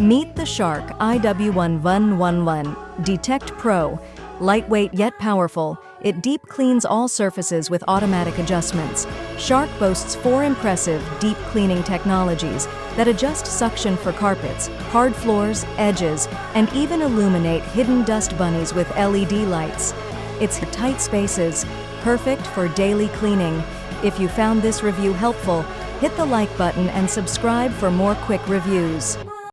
Meet the Shark IW1111 Detect Pro. Lightweight yet powerful, it deep cleans all surfaces with automatic adjustments. Shark boasts 4 impressive deep cleaning technologies that adjust suction for carpets, hard floors, edges, and even illuminate hidden dust bunnies with LED lights. It's tight spaces, perfect for daily cleaning. If you found this review helpful, hit the like button and subscribe for more quick reviews.